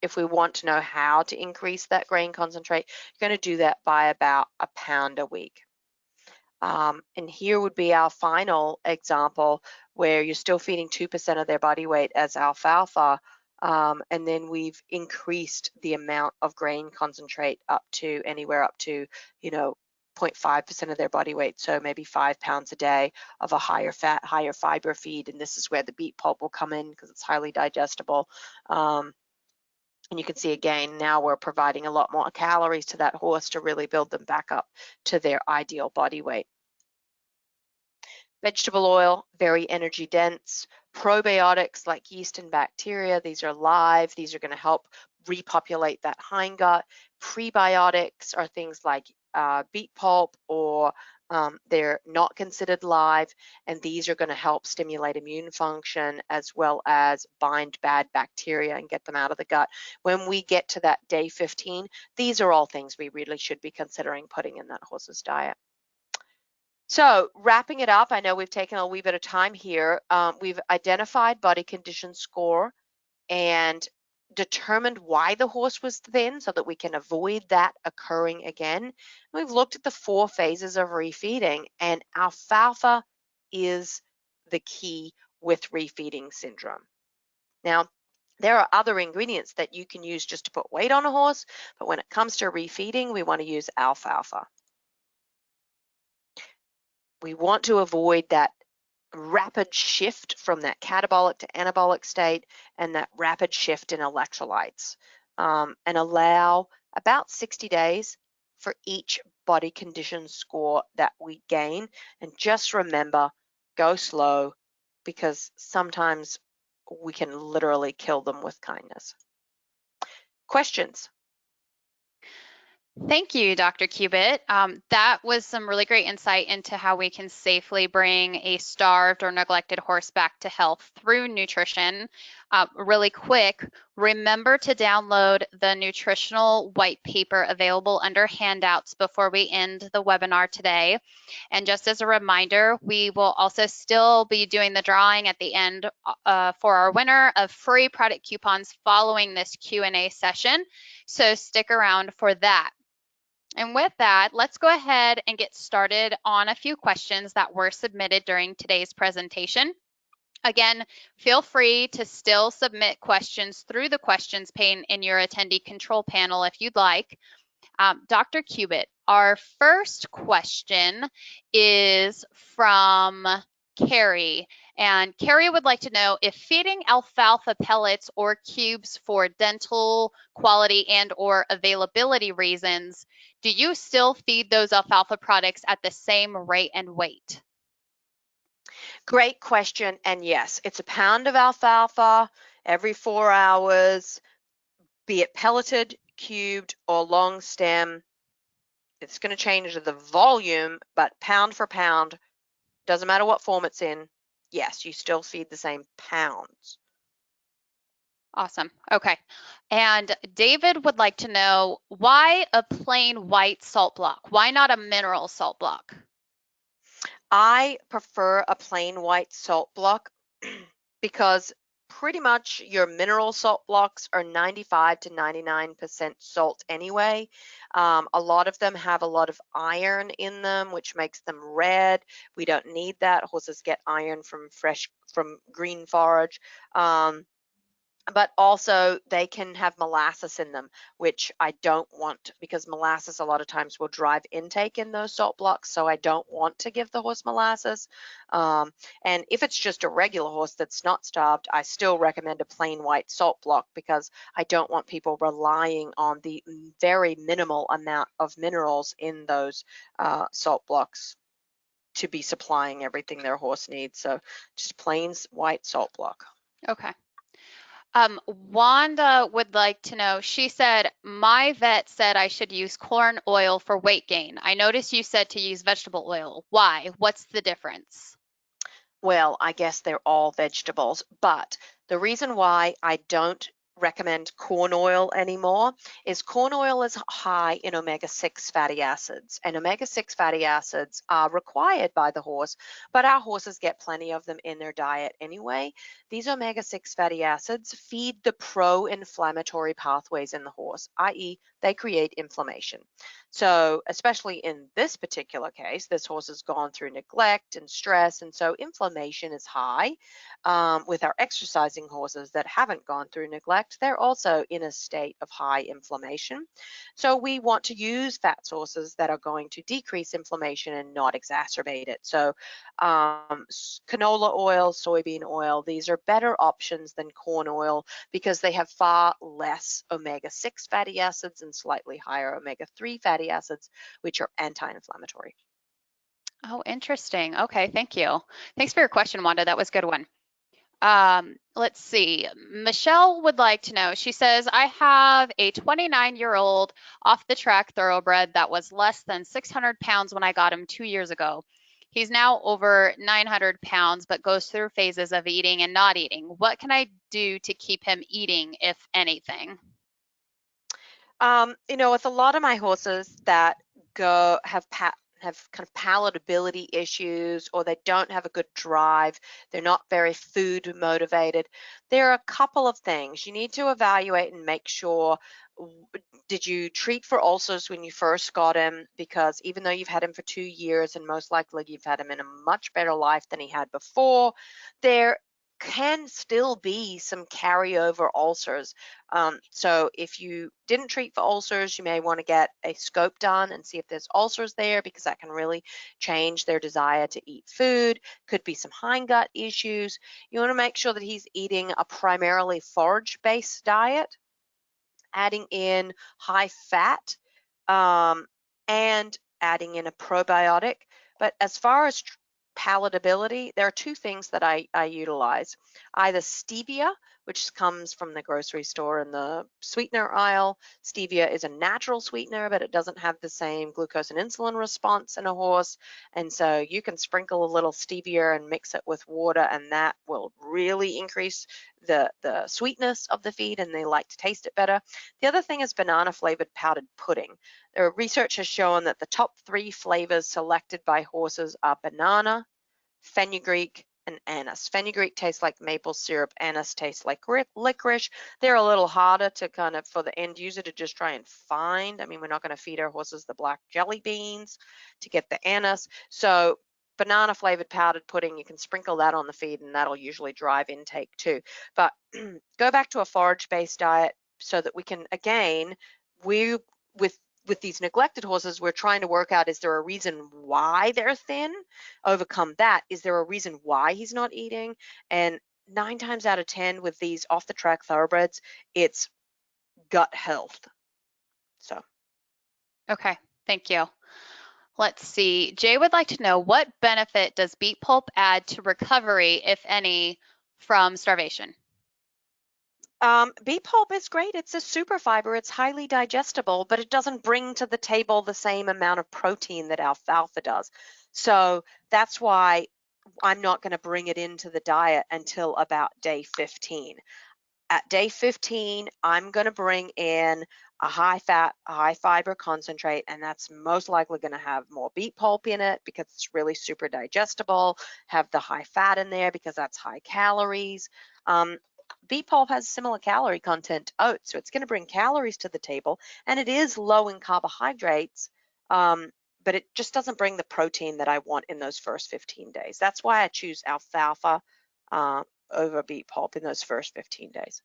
Speaker 2: If we want to know how to increase that grain concentrate, you're going to do that by about a pound a week. And here would be our final example where you're still feeding 2% of their body weight as alfalfa, and then we've increased the amount of grain concentrate up to anywhere up to 0.5% of their body weight, so maybe 5 pounds a day of a higher fat, higher fiber feed. And this is where the beet pulp will come in because it's highly digestible. And you can see again, now we're providing a lot more calories to that horse to really build them back up to their ideal body weight. Vegetable oil, very energy dense. Probiotics like yeast and bacteria, these are live. These are going to help repopulate that hindgut. Prebiotics are things like beet pulp, or they're not considered live, and these are going to help stimulate immune function as well as bind bad bacteria and get them out of the gut. When we get to that day 15, these are all things we really should be considering putting in that horse's diet. So wrapping it up, I know we've taken a wee bit of time here. We've identified body condition score and determined why the horse was thin so that we can avoid that occurring again. We've looked at the 4 phases of refeeding, and alfalfa is the key with refeeding syndrome. Now, there are other ingredients that you can use just to put weight on a horse, but when it comes to refeeding, we want to use alfalfa. We want to avoid that rapid shift from that catabolic to anabolic state and that rapid shift in electrolytes, and allow about 60 days for each body condition score that we gain. And just remember, go slow, because sometimes we can literally kill them with kindness. Questions?
Speaker 1: Thank you, Dr. Cubitt. That was some really great insight into how we can safely bring a starved or neglected horse back to health through nutrition. Really quick, remember to download the nutritional white paper available under handouts before we end the webinar today. And just as a reminder, we will also still be doing the drawing at the end for our winner of free product coupons following this Q&A session. So stick around for that. And with that, let's go ahead and get started on a few questions that were submitted during today's presentation. Again, feel free to still submit questions through the questions pane in your attendee control panel if you'd like. Dr. Cubitt, our first question is from Carrie. And Carrie would like to know if feeding alfalfa pellets or cubes for dental quality and or availability reasons, do you still feed those alfalfa products at the same rate and weight?
Speaker 2: Great question. And yes, it's a pound of alfalfa every 4 hours, be it pelleted, cubed, or long stem. It's going to change the volume, but pound for pound, doesn't matter what form it's in. Yes, you still feed the same pounds.
Speaker 1: Awesome. Okay. And David would like to know why a plain white salt block? Why not a mineral salt block?
Speaker 2: I prefer a plain white salt block because pretty much your mineral salt blocks are 95 to 99% salt anyway. A lot of them have a lot of iron in them, which makes them red. We don't need that. Horses get iron from green forage. But also they can have molasses in them, which I don't want, because molasses a lot of times will drive intake in those salt blocks, so I don't want to give the horse molasses. And if it's just a regular horse that's not starved, I still recommend a plain white salt block, because I don't want people relying on the very minimal amount of minerals in those salt blocks to be supplying everything their horse needs. So just plain white salt block.
Speaker 1: Okay. Wanda would like to know, she said, my vet said I should use corn oil for weight gain. I noticed you said to use vegetable oil. Why? What's the difference?
Speaker 2: Well, I guess they're all vegetables, but the reason why I don't recommend corn oil anymore is corn oil is high in omega-6 fatty acids, and omega-6 fatty acids are required by the horse, but our horses get plenty of them in their diet anyway. These omega-6 fatty acids feed the pro-inflammatory pathways in the horse, i.e. they create inflammation. So especially in this particular case, this horse has gone through neglect and stress, and so inflammation is high. With our exercising horses that haven't gone through neglect, they're also in a state of high inflammation. So we want to use fat sources that are going to decrease inflammation and not exacerbate it. So canola oil, soybean oil, these are better options than corn oil because they have far less omega-6 fatty acids and slightly higher omega-3 fatty acids, which are anti-inflammatory.
Speaker 1: Oh, interesting. Okay, thank you. Thanks for your question, Wanda. That was a good one. Let's see. Michelle would like to know, she says, I have a 29-year-old off the track thoroughbred that was less than 600 pounds when I got him 2 years ago. He's now over 900 pounds, but goes through phases of eating and not eating. What can I do to keep him eating, if anything?
Speaker 2: With a lot of my horses that have kind of palatability issues, or they don't have a good drive, they're not very food motivated, there are a couple of things you need to evaluate and make sure. Did you treat for ulcers when you first got him? Because even though you've had him for 2 years and most likely you've had him in a much better life than he had before, there can still be some carryover ulcers. So if you didn't treat for ulcers, you may want to get a scope done and see if there's ulcers there, because that can really change their desire to eat food. Could be some hindgut issues. You want to make sure that he's eating a primarily forage-based diet, adding in high fat, and adding in a probiotic. But as far as palatability, there are two things that I utilize. Either stevia, which comes from the grocery store in the sweetener aisle. Stevia is a natural sweetener, but it doesn't have the same glucose and insulin response in a horse. And so you can sprinkle a little stevia and mix it with water, and that will really increase the sweetness of the feed, and they like to taste it better. The other thing is banana flavored powdered pudding. Research has shown that the top 3 flavors selected by horses are banana, fenugreek, and anise. Fenugreek tastes like maple syrup. Anise tastes like licorice. They're a little harder to kind of, for the end user to just try and find. I mean, we're not going to feed our horses the black jelly beans to get the anise. So banana flavored powdered pudding, you can sprinkle that on the feed, and that'll usually drive intake too. But go back to a forage-based diet so that we can, again, with these neglected horses, we're trying to work out, is there a reason why they're thin? Overcome that. Is there a reason why he's not eating? And 9 times out of 10 with these off-the-track thoroughbreds, it's gut health. So.
Speaker 1: Okay, thank you. Let's see. Jay would like to know, what benefit does beet pulp add to recovery, if any, from starvation?
Speaker 2: Beet pulp is great. It's a super fiber. It's highly digestible, but it doesn't bring to the table the same amount of protein that alfalfa does. So that's why I'm not going to bring it into the diet until about day 15. At day 15, I'm going to bring in a high fat, high fiber concentrate, and that's most likely going to have more beet pulp in it because it's really super digestible, have the high fat in there because that's high calories. Beet pulp has similar calorie content to oats, so it's going to bring calories to the table, and it is low in carbohydrates, but it just doesn't bring the protein that I want in those first 15 days. That's why I choose alfalfa over beet pulp in those first 15 days.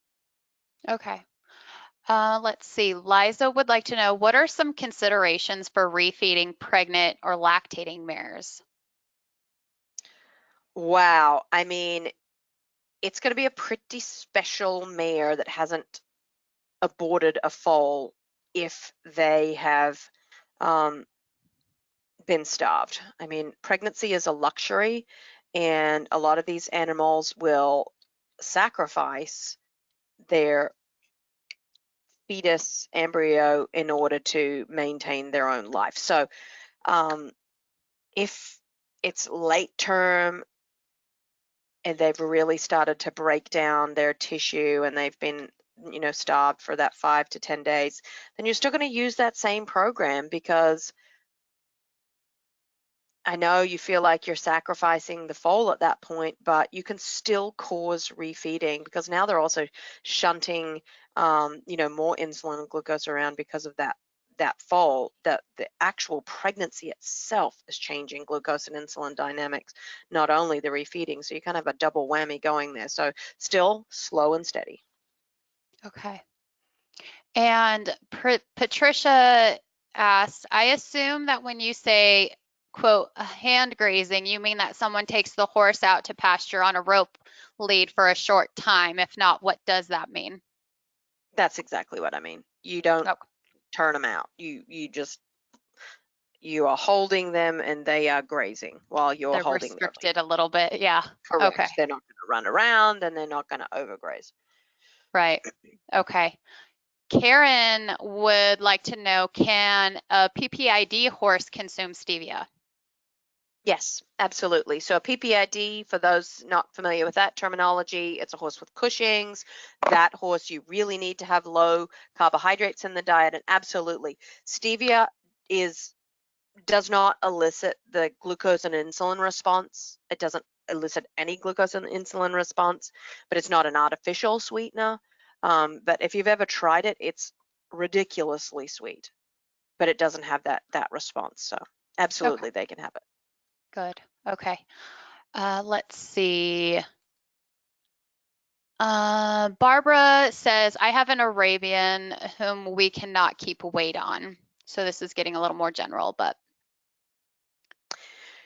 Speaker 1: Okay. Let's see. Liza would like to know, what are some considerations for refeeding pregnant or lactating mares?
Speaker 2: Wow. I mean, it's going to be a pretty special mare that hasn't aborted a foal if they have been starved. I mean, pregnancy is a luxury, and a lot of these animals will sacrifice their fetus embryo in order to maintain their own life. So if it's late term and they've really started to break down their tissue and they've been, starved for that 5 to 10 days, then you're still going to use that same program, because I know you feel like you're sacrificing the foal at that point, but you can still cause refeeding, because now they're also shunting, more insulin and glucose around because of that foal. That the actual pregnancy itself is changing glucose and insulin dynamics, not only the refeeding. So you kind of have a double whammy going there. So still slow and steady.
Speaker 1: Okay. And Patricia asked, I assume that when you say, quote, hand grazing, you mean that someone takes the horse out to pasture on a rope lead for a short time. If not, what does that mean?
Speaker 2: That's exactly what I mean. You don't
Speaker 1: Okay.
Speaker 2: turn them out. You are holding them and they are grazing while you're
Speaker 1: They're
Speaker 2: holding their lead.
Speaker 1: restricted a little bit. Yeah.
Speaker 2: Correct.
Speaker 1: Okay.
Speaker 2: They're not going to run around and they're not going to overgraze.
Speaker 1: Right. Okay. Karen would like to know, can a PPID horse consume stevia?
Speaker 2: Yes, absolutely. So a PPID, for those not familiar with that terminology, it's a horse with Cushing's. That horse, you really need to have low carbohydrates in the diet, and absolutely. Stevia does not elicit the glucose and insulin response. It doesn't elicit any glucose and insulin response, but it's not an artificial sweetener. But if you've ever tried it, it's ridiculously sweet, but it doesn't have that response. So absolutely,
Speaker 1: Okay.
Speaker 2: they can have it.
Speaker 1: Good. Okay. Let's see. Barbara says, I have an Arabian whom we cannot keep weight on. So this is getting a little more general, but.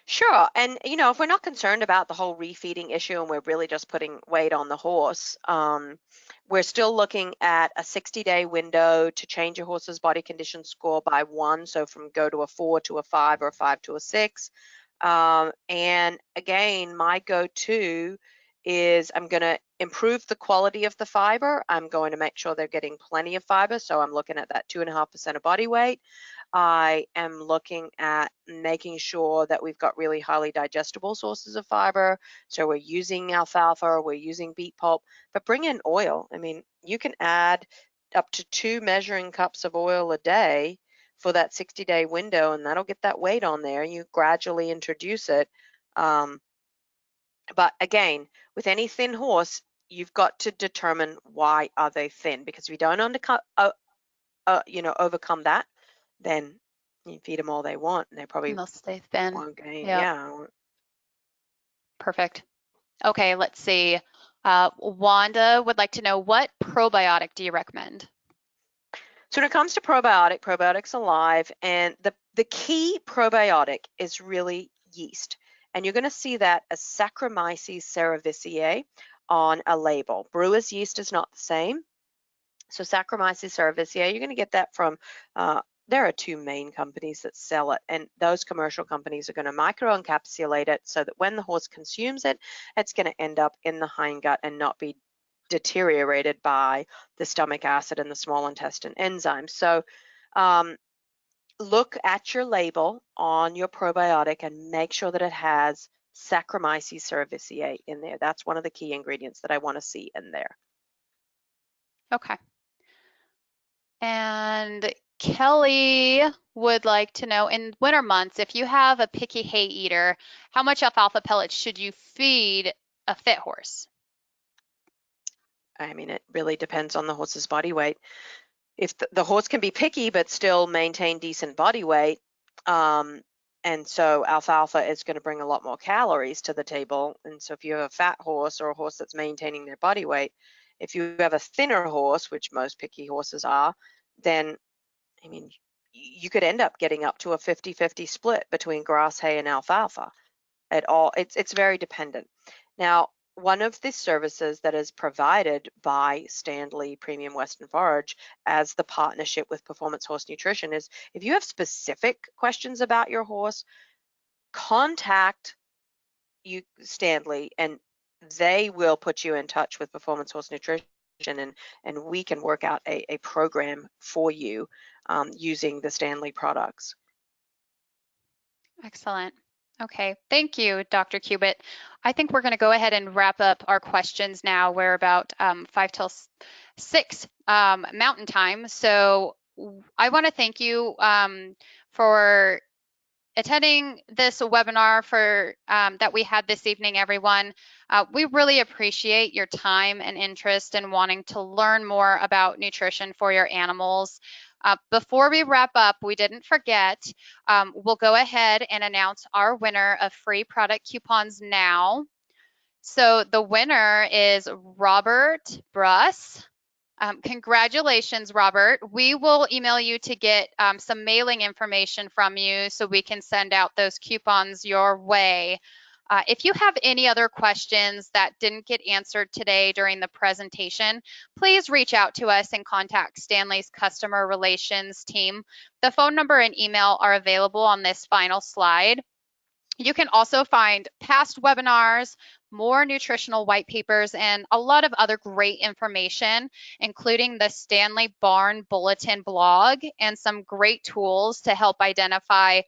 Speaker 2: Sure. And, if we're not concerned about the whole refeeding issue and we're really just putting weight on the horse, we're still looking at a 60-day window to change your horse's body condition score by 1. So from go to a 4 to a 5 or a 5 to a 6. And again, my go-to is I'm going to improve the quality of the fiber. I'm going to make sure they're getting plenty of fiber. So I'm looking at that 2.5% of body weight. I am looking at making sure that we've got really highly digestible sources of fiber. So we're using alfalfa, we're using beet pulp, but bring in oil. I mean, you can add up to 2 measuring cups of oil a day for that 60-day window, and that'll get that weight on there. You gradually introduce it. But again, with any thin horse, you've got to determine why are they thin, because if you don't overcome that, then you feed them all they want and they probably
Speaker 1: They'll stay thin.
Speaker 2: won't gain.
Speaker 1: Yeah,
Speaker 2: Yeah.
Speaker 1: perfect. Okay, let's see. Wanda would like to know, what probiotic do you recommend?
Speaker 2: So when it comes to probiotics alive, and the key probiotic is really yeast. And you're going to see that as Saccharomyces cerevisiae on a label. Brewer's yeast is not the same. So Saccharomyces cerevisiae, you're going to get that from, there are 2 main companies that sell it, and those commercial companies are going to microencapsulate it so that when the horse consumes it, it's going to end up in the hindgut and not be deteriorated by the stomach acid and the small intestine enzymes. So look at your label on your probiotic and make sure that it has Saccharomyces cerevisiae in there. That's one of the key ingredients that I want to see in there.
Speaker 1: Okay. And Kelly would like to know, in winter months, if you have a picky hay eater, how much alfalfa pellets should you feed a fit horse?
Speaker 2: I mean, it really depends on the horse's body weight. If the horse can be picky but still maintain decent body weight, and so alfalfa is going to bring a lot more calories to the table. And so if you have a fat horse or a horse that's maintaining their body weight, if you have a thinner horse, which most picky horses are, then, I mean, you could end up getting up to a 50-50 split between grass hay and alfalfa. It's very dependent. Now, one of the services that is provided by Standlee Premium Western Forage as the partnership with Performance Horse Nutrition is, if you have specific questions about your horse, contact Standlee, and they will put you in touch with Performance Horse Nutrition, and we can work out a program for you using the Standlee products.
Speaker 1: Excellent. Okay, thank you, Dr. Cubitt. I think we're going to go ahead and wrap up our questions now. We're about 5 till 6 Mountain Time. So I want to thank you for attending this webinar for that we had this evening, everyone. We really appreciate your time and interest in wanting to learn more about nutrition for your animals. Before we wrap up, we didn't forget, we'll go ahead and announce our winner of free product coupons now. So the winner is Robert Bruss. Congratulations, Robert. We will email you to get some mailing information from you so we can send out those coupons your way. If you have any other questions that didn't get answered today during the presentation, please reach out to us and contact Standlee's customer relations team. The phone number and email are available on this final slide. You can also find past webinars, more nutritional white papers, and a lot of other great information, including the Standlee Barn Bulletin blog and some great tools to help identify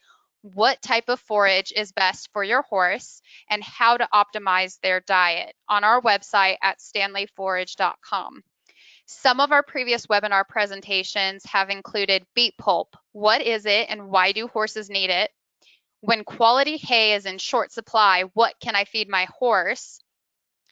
Speaker 1: what type of forage is best for your horse and how to optimize their diet on our website at standleeforage.com. Some of our previous webinar presentations have included beet pulp. What is it and why do horses need it? When quality hay is in short supply, what can I feed my horse?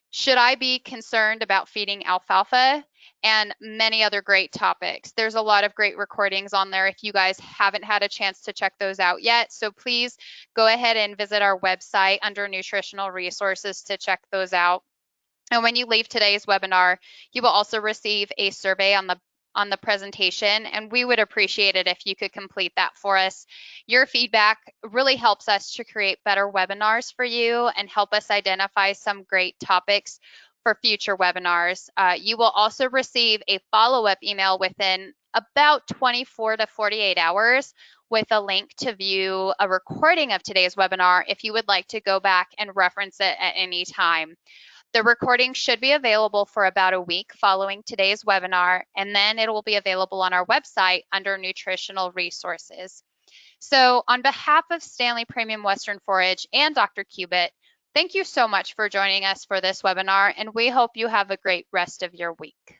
Speaker 1: Should I be concerned about feeding alfalfa? And many other great topics. There's a lot of great recordings on there if you guys haven't had a chance to check those out yet. So please go ahead and visit our website under nutritional resources to check those out. And when you leave today's webinar, you will also receive a survey on the presentation, and we would appreciate it if you could complete that for us. Your feedback really helps us to create better webinars for you and help us identify some great topics for future webinars. You will also receive a follow-up email within about 24 to 48 hours with a link to view a recording of today's webinar if you would like to go back and reference it at any time. The recording should be available for about a week following today's webinar, and then it will be available on our website under nutritional resources. So on behalf of Standlee Premium Western Forage and Dr. Cubitt, thank you so much for joining us for this webinar, and we hope you have a great rest of your week.